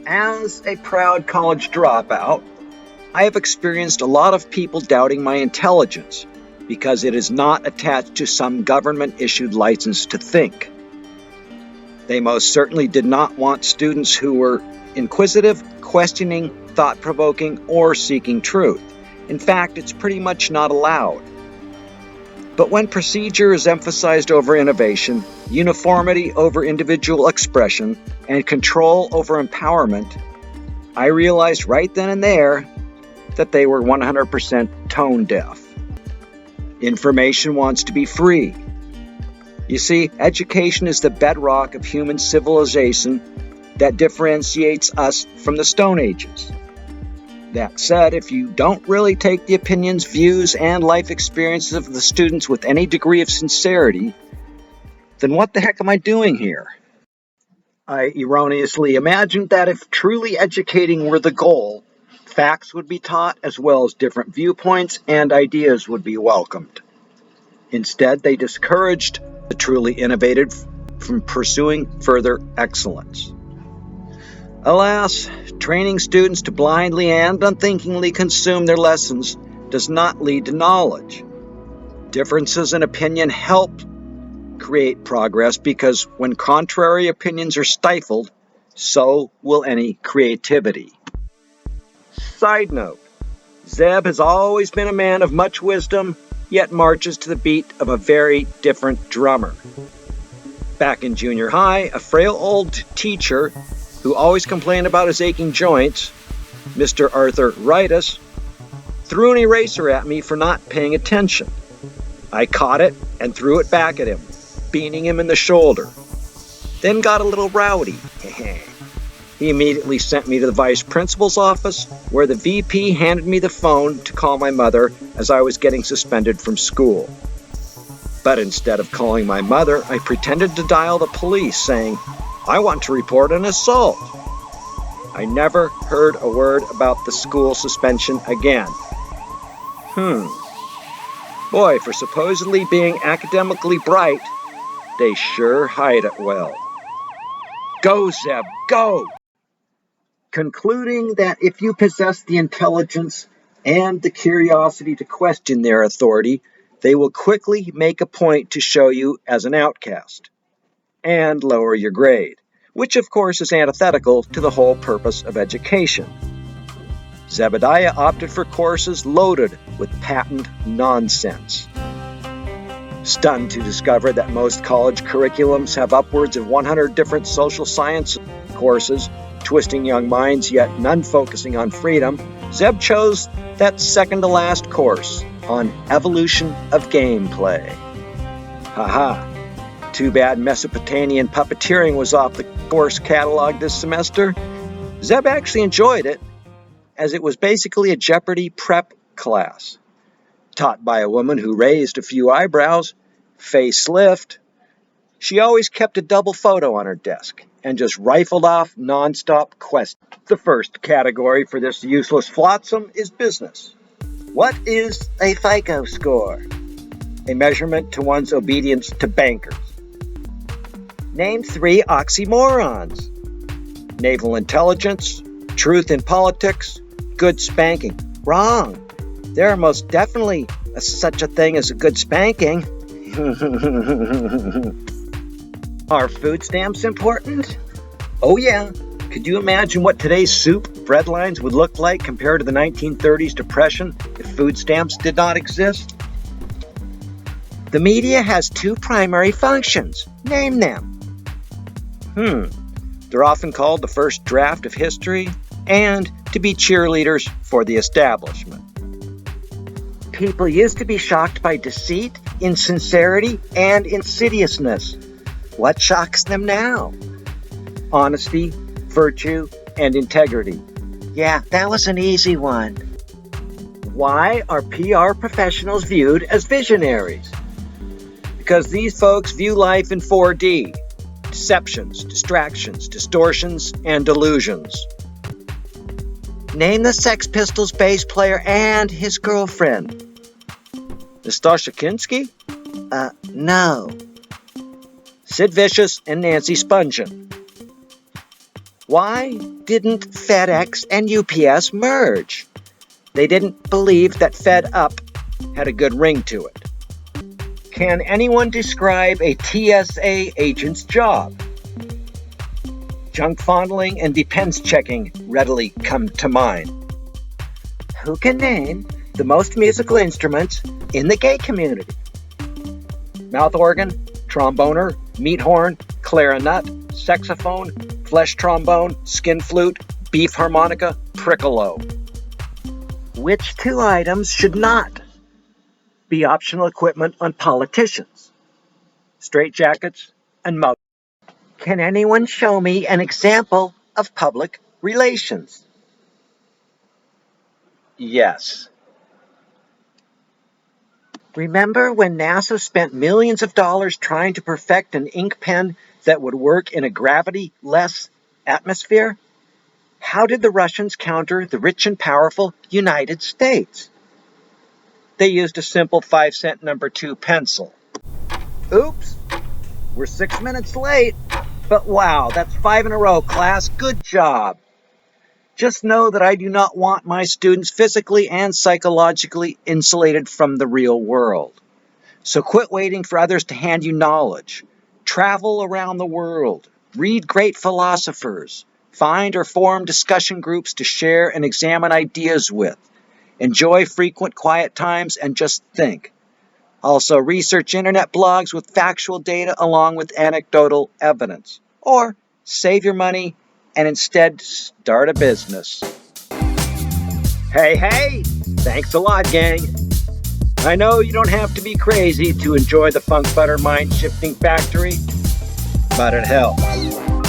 As a proud college dropout, I have experienced a lot of people doubting my intelligence because it is not attached to some government-issued license to think. They most certainly did not want students who were inquisitive, questioning, thought-provoking, or seeking truth. In fact, it's pretty much not allowed. But when procedure is emphasized over innovation, uniformity over individual expression, and control over empowerment, I realized right then and there that they were 100% tone deaf. Information wants to be free. You see, education is the bedrock of human civilization that differentiates us from the Stone Ages. That said, if you don't really take the opinions, views, and life experiences of the students with any degree of sincerity, then what the heck am I doing here? I erroneously imagined that if truly educating were the goal, facts would be taught as well as different viewpoints and ideas would be welcomed. Instead, they discouraged the truly innovative from pursuing further excellence. Alas, training students to blindly and unthinkingly consume their lessons does not lead to knowledge. Differences in opinion help create progress because when contrary opinions are stifled, so will any creativity. Side note, Zeb has always been a man of much wisdom, yet marches to the beat of a very different drummer. Back in junior high, a frail old teacher who always complained about his aching joints, Mr. Arthur Rightus, threw an eraser at me for not paying attention. I caught it and threw it back at him, beating him in the shoulder. Then got a little rowdy. He immediately sent me to the vice principal's office, where the VP handed me the phone to call my mother as I was getting suspended from school. But instead of calling my mother, I pretended to dial the police, saying, "I want to report an assault." I never heard a word about the school suspension again. Boy, for supposedly being academically bright, they sure hide it well. Go, Zeb, go! Concluding that if you possess the intelligence and the curiosity to question their authority, they will quickly make a point to show you as an outcast and lower your grade, which of course is antithetical to the whole purpose of education. Zebediah opted for courses loaded with patent nonsense. Stunned to discover that most college curriculums have upwards of 100 different social science courses, twisting young minds, yet none focusing on freedom, Zeb chose that second-to-last course on evolution of gameplay. Haha. Too bad Mesopotamian puppeteering was off the course catalog this semester. Zeb actually enjoyed it, as it was basically a Jeopardy prep class, taught by a woman who raised a few eyebrows, facelift. She always kept a double photo on her desk and just rifled off non-stop questions. The first category for this useless flotsam is business. What is a FICO score? A measurement to one's obedience to bankers. Name 3 oxymorons. Naval intelligence, truth in politics, good spanking. Wrong. There are most definitely such a thing as a good spanking. Are food stamps important? Oh yeah. Could you imagine what today's soup bread lines would look like compared to the 1930s Depression if food stamps did not exist? The media has 2 primary functions. Name them. They're often called the first draft of history and to be cheerleaders for the establishment. People used to be shocked by deceit, insincerity, and insidiousness. What shocks them now? Honesty, virtue, and integrity. Yeah, that was an easy one. Why are PR professionals viewed as visionaries? Because these folks view life in 4D. Deceptions, distractions, distortions, and delusions. Name the Sex Pistols bass player and his girlfriend. Nastasha Kinski? No. Sid Vicious and Nancy Spungen. Why didn't FedEx and UPS merge? They didn't believe that Fed Up had a good ring to it. Can anyone describe a TSA agent's job? Junk fondling and depends checking readily come to mind. Who can name the most musical instruments in the gay community? Mouth organ, tromboner, meat horn, clarinet, saxophone, flesh trombone, skin flute, beef harmonica, piccolo. Which two items should not be optional equipment on politicians? Straitjackets and mug. Can anyone show me an example of public relations? Yes. Remember when NASA spent millions of dollars trying to perfect an ink pen that would work in a gravity-less atmosphere? How did the Russians counter the rich and powerful United States? They used a simple 5-cent number 2 pencil. Oops, we're 6 minutes late. But wow, that's 5 in a row, class. Good job. Just know that I do not want my students physically and psychologically insulated from the real world. So quit waiting for others to hand you knowledge. Travel around the world. Read great philosophers. Find or form discussion groups to share and examine ideas with. Enjoy frequent quiet times and just think. Also, research internet blogs with factual data along with anecdotal evidence. Or save your money and instead start a business. Hey, thanks a lot, gang. I know you don't have to be crazy to enjoy the Funkbutter mind-shifting factory, but it helps.